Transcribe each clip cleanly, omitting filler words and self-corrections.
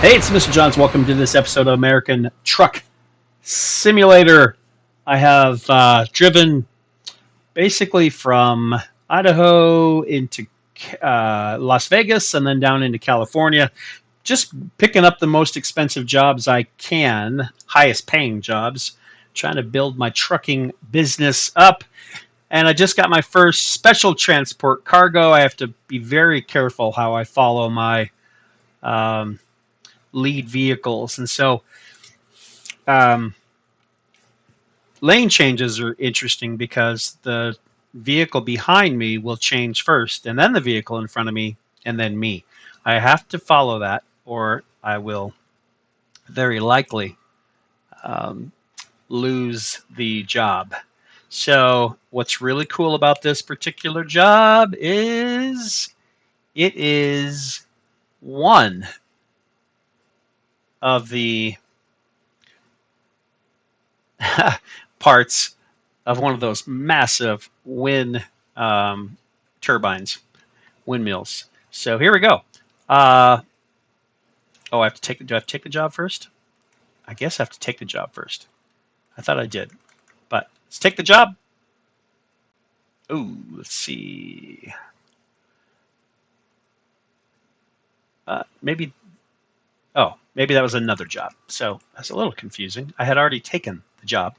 Hey, it's Mr. Johns. Welcome to this episode of American Truck Simulator. I have driven basically from Idaho into Las Vegas and then down into California, just picking up the most expensive jobs I can, highest paying jobs, trying to build my trucking business up. And I just got my first special transport cargo. I have to be very careful how I follow my um, lead vehicles. And so um, lane changes are interesting because the vehicle behind me will change first, and then the vehicle in front of me, and then me. I have to follow that, or I will very likely um, lose the job. So, what's really cool about this particular job is it is one of the parts of one of those massive wind um, turbines, windmills. So here we go. Oh, I have to take. Do I have to take the job first? I guess I have to take the job first. I thought I did, but let's take the job. Ooh, let's see. Maybe. Oh, maybe that was another job. So that's a little confusing. I had already taken the job.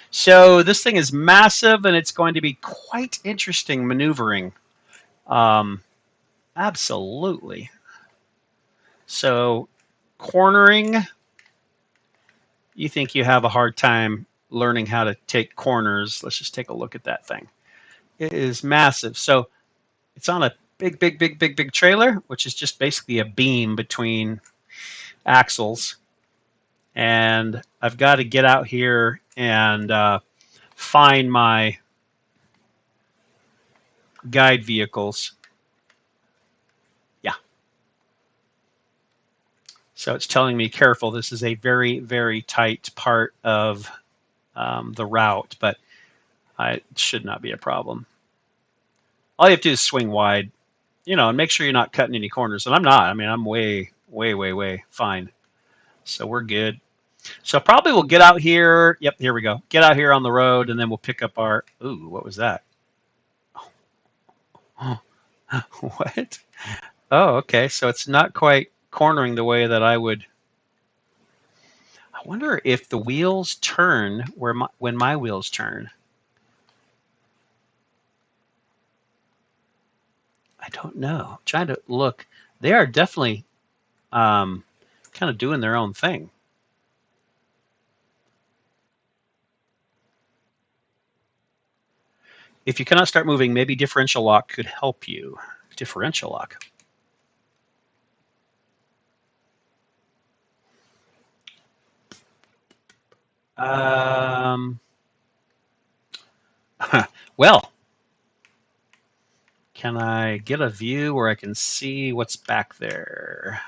So this thing is massive, and it's going to be quite interesting maneuvering. Um, Absolutely. So, cornering, you think you have a hard time learning how to take corners. Let's just take a look at that thing. It is massive. So, it's on a big trailer, which is just basically a beam between axles. And I've got to get out here and find my guide vehicles. Yeah. So it's telling me careful. This is a very tight part of the route, but it should not be a problem. All you have to do is swing wide, and make sure you're not cutting any corners. And I'm not. I mean, I'm way fine. So we're good. So probably we'll get out here. Yep, here we go. Get out here on the road, and then we'll pick up our. Ooh, what was that? Oh, what? Oh, okay. So it's not quite cornering the way that I would. I wonder if the wheels turn when my wheels turn. I don't know. I'm trying to look. They are definitely um, kind of doing their own thing. If you cannot start moving, maybe differential lock could help you. Differential lock. Um, well, can I get a view where I can see what's back there?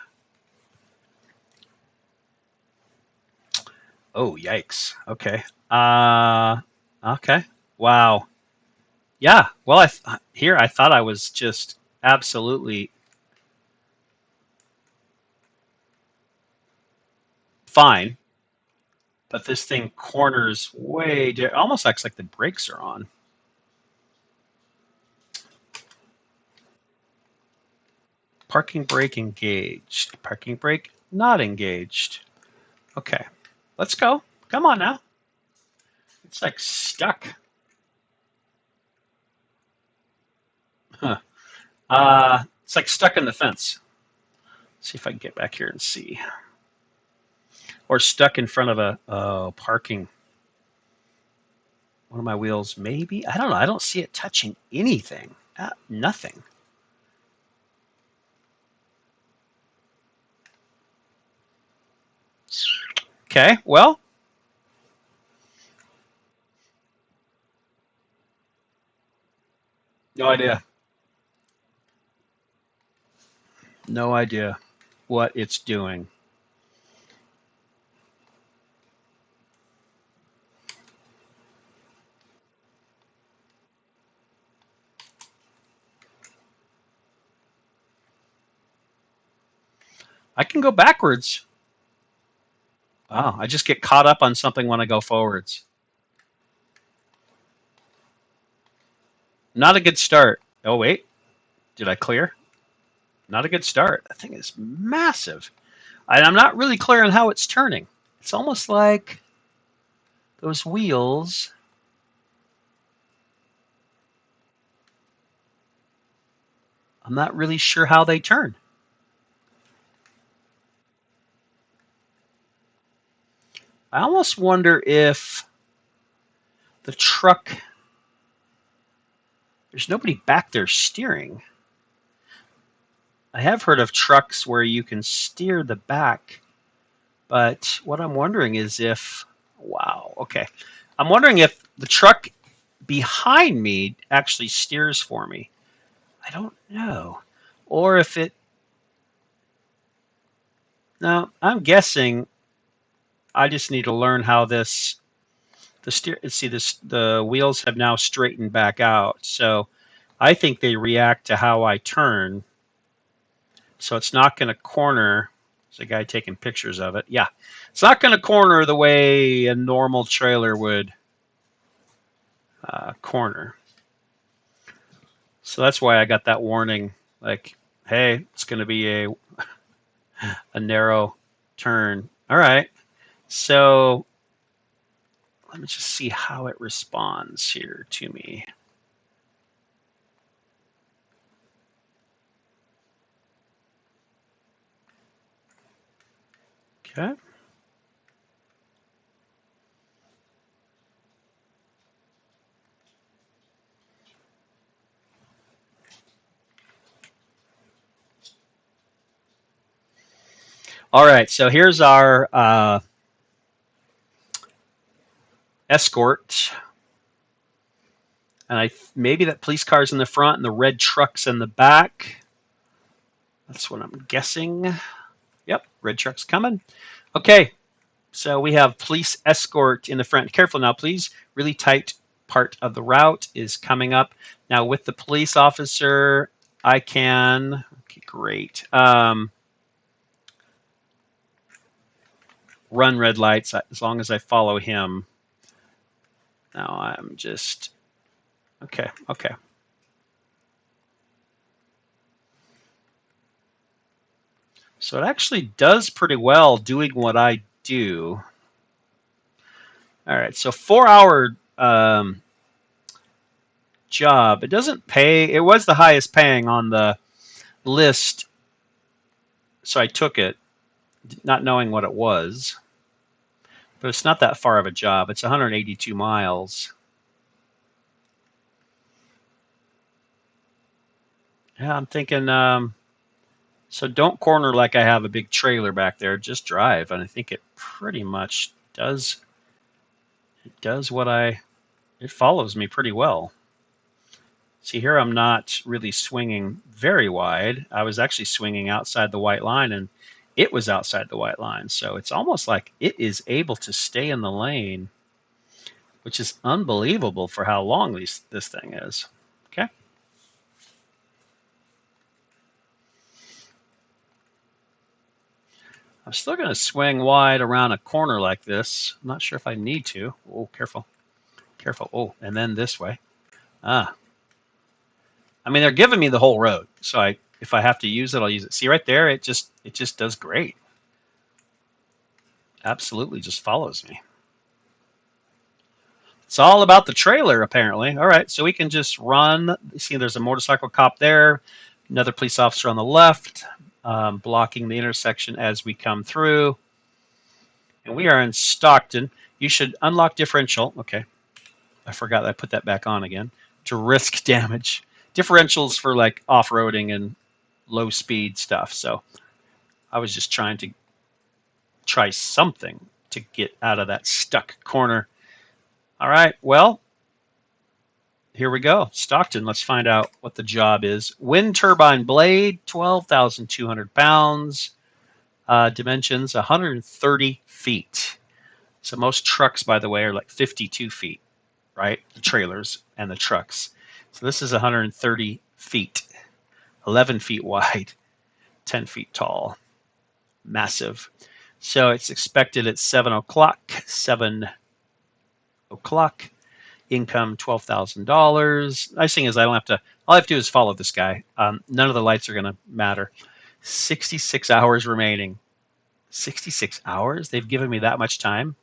Oh, yikes. Okay. Okay. Wow. Yeah. Well, I thought I was just absolutely fine, but this thing corners almost acts like the brakes are on. Parking brake engaged. Parking brake not engaged. Okay. Let's go. Come on now. It's like stuck. Huh. It's like stuck in the fence. See if I can get back here and see. Or stuck in front of a parking. One of my wheels, maybe. I don't know. I don't see it touching anything. Nothing. Okay. Well, no idea. No idea what it's doing. I can go backwards. Wow, I just get caught up on something when I go forwards. Not a good start. Oh, wait. Did I clear? Not a good start. That thing is massive. I'm not really clear on how it's turning. It's almost like those wheels. I'm not really sure how they turn. I almost wonder if the truck, there's nobody back there steering. I have heard of trucks where you can steer the back, but what I'm wondering is if, wow, okay. I'm wondering if the truck behind me actually steers for me. I don't know. Or if it, no, I'm guessing I just need to learn how this, the steer, see this, the wheels have now straightened back out. So I think they react to how I turn. So it's not going to corner. There's a guy taking pictures of it. Yeah. It's not going to corner the way a normal trailer would corner. So that's why I got that warning. Like, hey, it's going to be a narrow turn. All right. So let me just see how it responds here to me. Okay. All right. So here's our escort. And maybe that police car's in the front and the red truck's in the back. That's what I'm guessing. Yep, red truck's coming. Okay, so we have police escort in the front. Careful now, please. Really tight part of the route is coming up. Now with the police officer, I can, okay, great. Run red lights as long as I follow him. Now I'm just, okay. So it actually does pretty well doing what I do. All right, so 4-hour job. It doesn't pay. It was the highest paying on the list, so I took it, not knowing what it was. But it's not that far of a job. It's 182 miles. Yeah, I'm thinking. So don't corner like I have a big trailer back there. Just drive, and I think it pretty much does. It does what I. It follows me pretty well. See here, I'm not really swinging very wide. I was actually swinging outside the white line, and it was outside the white line. So it's almost like it is able to stay in the lane, which is unbelievable for how long this thing is. Okay. I'm still going to swing wide around a corner like this. I'm not sure if I need to. Oh, careful. Careful. Oh, and then this way. Ah. I mean, they're giving me the whole road. So if I have to use it, I'll use it. See right there, it just does great. Absolutely just follows me. It's all about the trailer, apparently. All right, so we can just run. You see, there's a motorcycle cop there, another police officer on the left, blocking the intersection as we come through. And we are in Stockton. You should unlock differential. Okay, I forgot I put that back on again. To risk damage. Differentials for like off-roading and low speed stuff. So I was just trying to try something to get out of that stuck corner. All right, well, here we go. Stockton, let's find out what the job is. Wind turbine blade, 12,200 pounds. Dimensions, 130 feet. So most trucks, by the way, are like 52 feet, right? The trailers and the trucks. So this is 130 feet, 11 feet wide, 10 feet tall. massive. So it's expected at 7 o'clock. 7 o'clock. Income $12,000. Nice thing is I don't have to. All I have to do is follow this guy. None of the lights are going to matter. 66 hours remaining. 66 hours? They've given me that much time.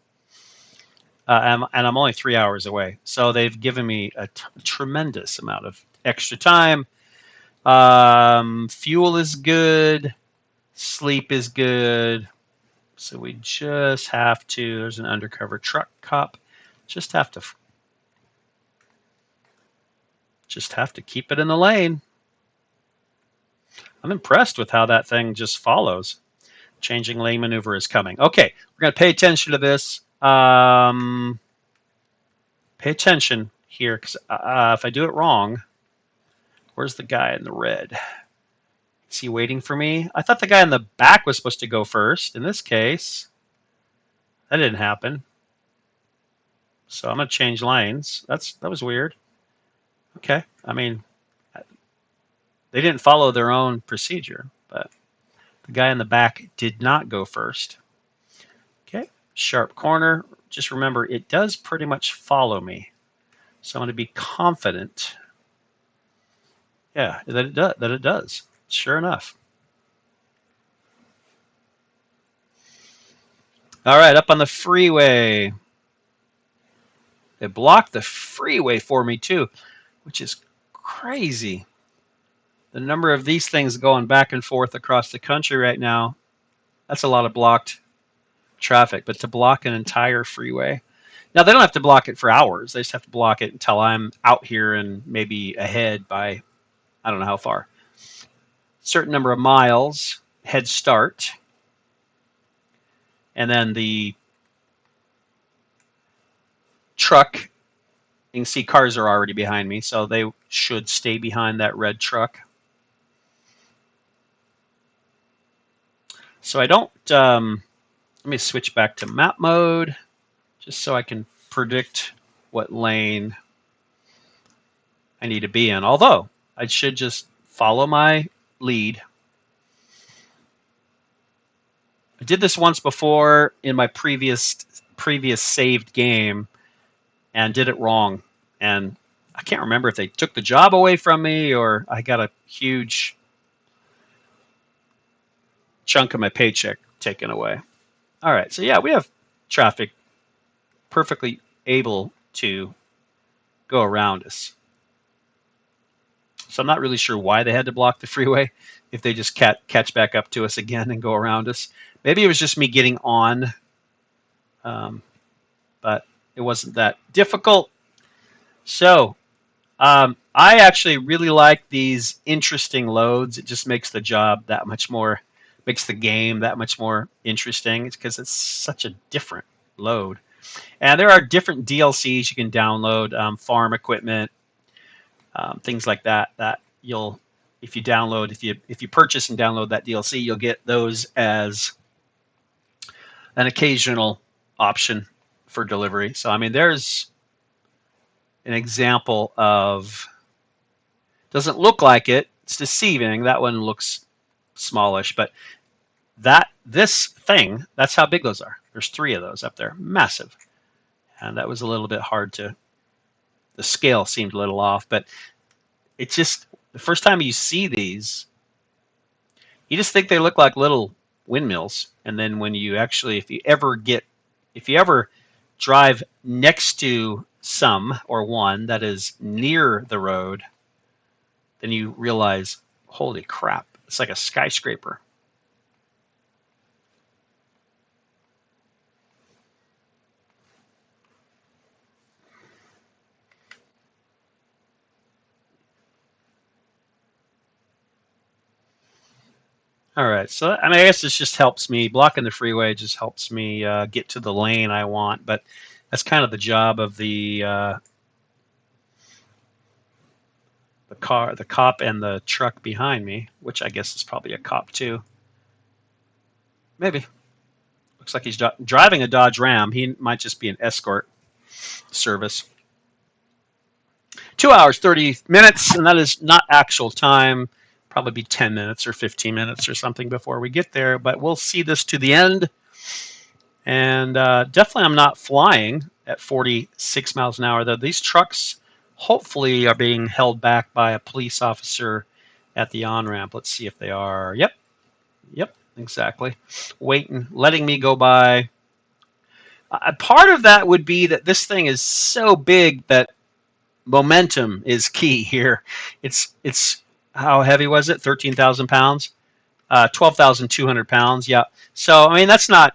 And I'm only 3 hours away. So they've given me a tremendous amount of extra time. Fuel is good. Sleep is good. So we just have to, there's an undercover truck cop. Just have to keep it in the lane. I'm impressed with how that thing just follows. Changing lane maneuver is coming. Okay, we're going to pay attention to this. Pay attention here, because if I do it wrong, where's the guy in the red? Is he waiting for me? I thought the guy in the back was supposed to go first. In this case, that didn't happen. So I'm going to change lanes. That was weird. Okay, I mean, they didn't follow their own procedure, but the guy in the back did not go first. Okay, sharp corner. Just remember, it does pretty much follow me. So I'm going to be confident, yeah, that it does. Sure enough. All right, up on the freeway. They blocked the freeway for me too, which is crazy. The number of these things going back and forth across the country right now, that's a lot of blocked traffic. But to block an entire freeway, now they don't have to block it for hours. They just have to block it until I'm out here and maybe ahead by, I don't know how far. Certain number of miles, head start. And then the truck, you can see cars are already behind me, so they should stay behind that red truck. So I don't, let me switch back to map mode, just so I can predict what lane I need to be in. Although, I should just follow my lead. I did this once before in my previous saved game and did it wrong. And I can't remember if they took the job away from me or I got a huge chunk of my paycheck taken away. All right, so yeah, we have traffic perfectly able to go around us. So I'm not really sure why they had to block the freeway, if they just catch back up to us again and go around us. Maybe it was just me getting on, but it wasn't that difficult. So I actually really like these interesting loads. It just makes the job that much more, makes the game that much more interesting. It's because it's such a different load. And there are different DLCs you can download, farm equipment, things like that. That you'll, if you download, if you purchase and download that DLC, you'll get those as an occasional option for delivery. So I mean, there's an example of, doesn't look like it. It's deceiving. That one looks smallish, but this thing, that's how big those are. There's 3 of those up there, massive. And that was a little bit hard to, the scale seemed a little off, but it's just, the first time you see these, you just think they look like little windmills. And then when you actually, if you ever drive next to some or one that is near the road, then you realize, holy crap, it's like a skyscraper. All right, so I mean, I guess this just helps me, blocking the freeway just helps me get to the lane I want, but that's kind of the job of the cop and the truck behind me, which I guess is probably a cop too. Maybe. Looks like he's driving a Dodge Ram. He might just be an escort service. 2 hours, 30 minutes, and that is not actual time. Probably be 10 minutes or 15 minutes or something before we get there, but we'll see this to the end. And definitely I'm not flying at 46 miles an hour, though. These trucks hopefully are being held back by a police officer at the on-ramp. Let's see if they are. Yep, exactly. Waiting, letting me go by. Part of that would be that this thing is so big that momentum is key here. It's how heavy was it? 13,000 pounds? 12,200 pounds, yeah. So, I mean, that's not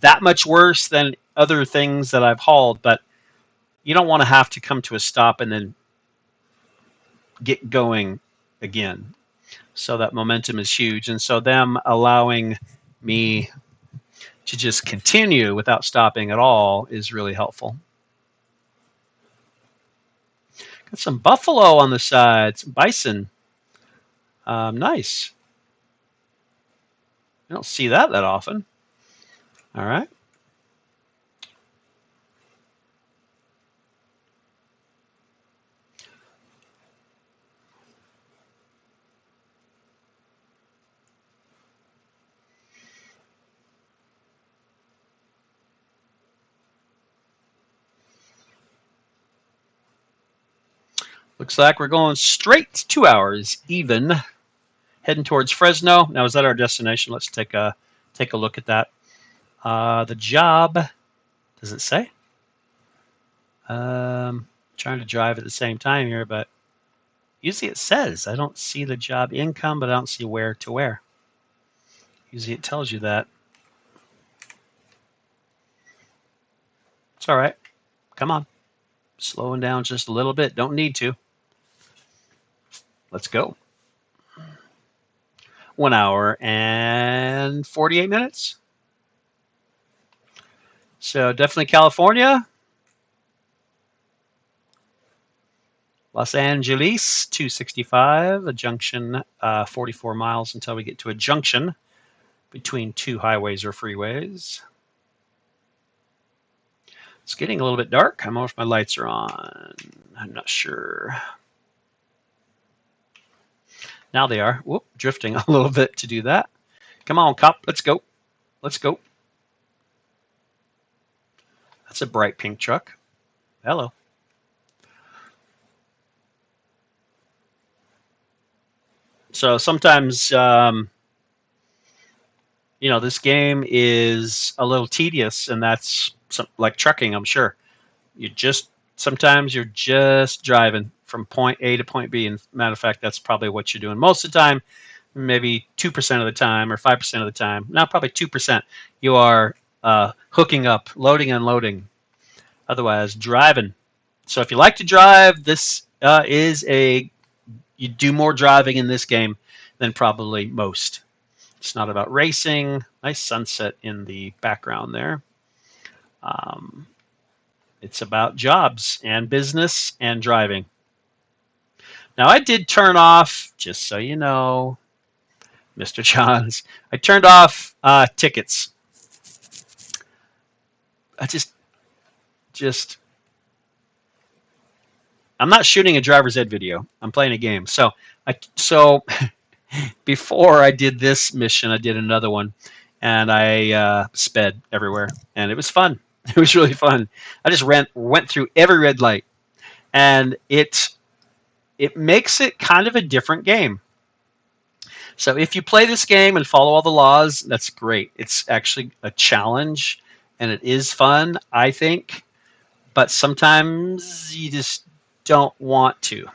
that much worse than other things that I've hauled, but you don't want to have to come to a stop and then get going again. So that momentum is huge. And so them allowing me to just continue without stopping at all is really helpful. Got some buffalo on the side, some bison. Nice. You don't see that often. All right. Looks like we're going straight 2 hours even, heading towards Fresno. Now, is that our destination? Let's take a look at that. The job, does it say? Trying to drive at the same time here, but usually it says. I don't see the job income, but I don't see where to where. Usually it tells you that. It's all right. Come on. Slowing down just a little bit. Don't need to. Let's go. 1 hour and 48 minutes. So definitely California. Los Angeles, 265, a junction, 44 miles until we get to a junction between two highways or freeways. It's getting a little bit dark. I don't know if my lights are on. I'm not sure. Now they are. Whoop, drifting a little bit to do that. Come on, cop. Let's go. Let's go. That's a bright pink truck. Hello. So sometimes, this game is a little tedious, and that's like trucking, I'm sure. Sometimes you're just driving from point A to point B. And matter of fact, that's probably what you're doing most of the time. Maybe 2% of the time or 5% of the time. Now, probably 2%. You are hooking up, loading, unloading. Otherwise, driving. So if you like to drive, this you do more driving in this game than probably most. It's not about racing. Nice sunset in the background there. It's about jobs and business and driving. Now, I did turn off, just so you know, Mr. Johns, I turned off tickets. I just, I'm not shooting a driver's ed video. I'm playing a game. So before I did this mission, I did another one, and I sped everywhere, and it was fun. It was really fun. I just went through every red light, and it makes it kind of a different game. So if you play this game and follow all the laws, that's great. It's actually a challenge, and it is fun, I think. But sometimes you just don't want to.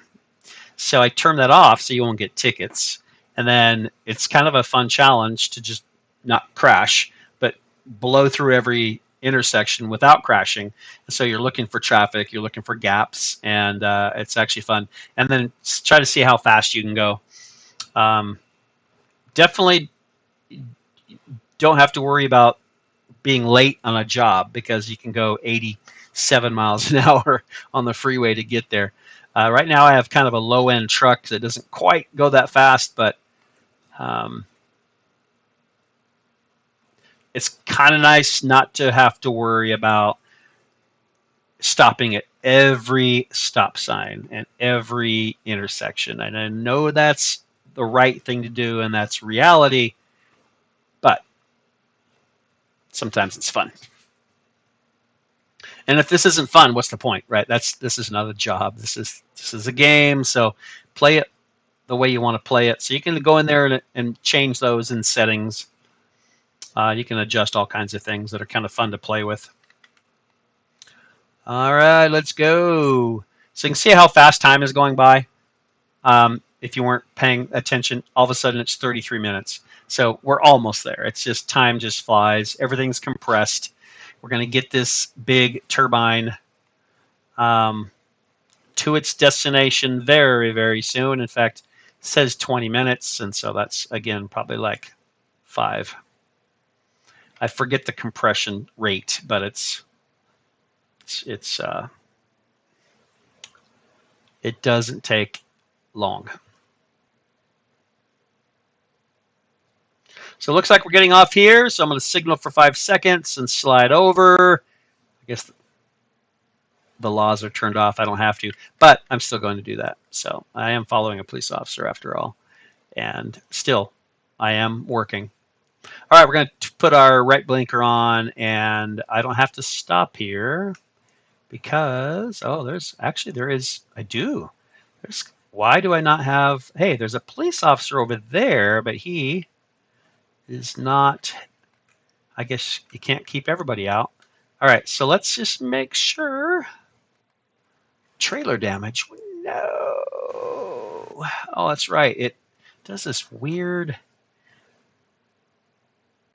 So I turn that off so you won't get tickets. And then it's kind of a fun challenge to just not crash, but blow through every intersection without crashing. And so you're looking for traffic, you're looking for gaps, and it's actually fun. And then try to see how fast you can go. Definitely don't have to worry about being late on a job because you can go 87 miles an hour on the freeway to get there. Right now I have kind of a low-end truck that doesn't quite go that fast, but it's kind of nice not to have to worry about stopping at every stop sign and every intersection. And I know that's the right thing to do and that's reality, but sometimes it's fun. And if this isn't fun, what's the point, right? This is not a job. This is a game. So play it the way you want to play it. So you can go in there and change those in settings. You can adjust all kinds of things that are kind of fun to play with. All right, let's go. So you can see how fast time is going by. If you weren't paying attention, all of a sudden it's 33 minutes. So we're almost there. It's just time just flies. Everything's compressed. We're going to get this big turbine to its destination very, very soon. In fact, it says 20 minutes, and so that's, again, probably like 5. I forget the compression rate, but it doesn't take long. So it looks like we're getting off here. So I'm going to signal for 5 seconds and slide over. I guess the laws are turned off. I don't have to, but I'm still going to do that. So I am following a police officer after all. And still, I am working. All right, we're going to put our right blinker on, and I don't have to stop here because, I do. Why do I not have, hey, there's a police officer over there, but he is not, I guess you can't keep everybody out. All right, so let's just make sure. Trailer damage. No. Oh, that's right. It does this weird,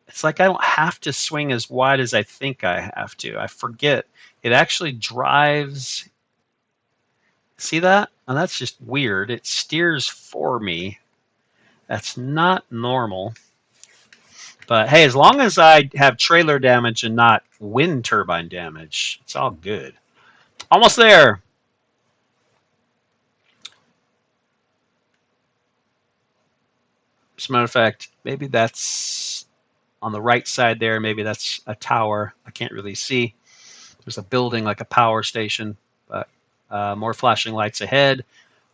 it's like I don't have to swing as wide as I think I have to. I forget. It actually drives. See that? And that's just weird. It steers for me. That's not normal. But hey, as long as I have trailer damage and not wind turbine damage, it's all good. Almost there. As a matter of fact, maybe that's on the right side there. Maybe that's a tower. I can't really see. There's a building like a power station, but more flashing lights ahead.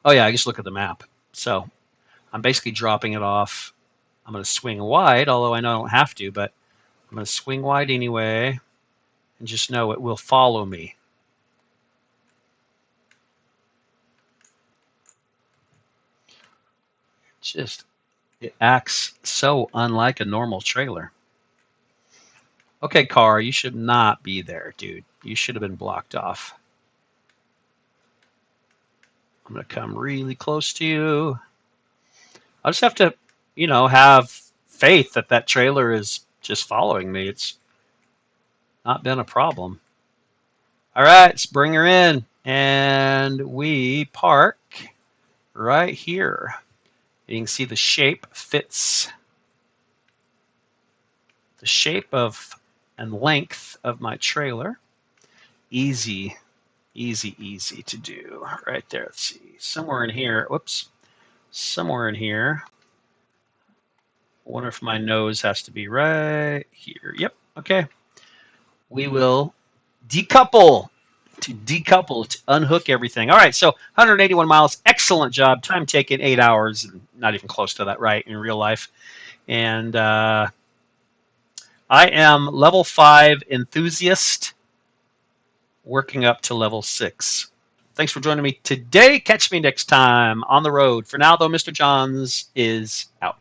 Oh yeah, I just look at the map. So I'm basically dropping it off. I'm going to swing wide, although I know I don't have to, but I'm going to swing wide anyway and just know it will follow me. It acts so unlike a normal trailer. Okay, car, you should not be there, dude. You should have been blocked off. I'm going to come really close to you. I'll just have to, have faith that that trailer is just following me. It's not been a problem. All right, let's bring her in. And we park right here. You can see the shape fits the shape of and length of my trailer. Easy to do. Right there. Let's see. Somewhere in here. Whoops. Somewhere in here. I wonder if my nose has to be right here. Yep. Okay. We will decouple to unhook everything. All right. So 181 miles. Excellent job. Time taken 8 hours. Not even close to that, right, in real life. And I am level 5 enthusiast, working up to level 6. Thanks for joining me today. Catch me next time on the road. For now, though, Mr. Johns is out.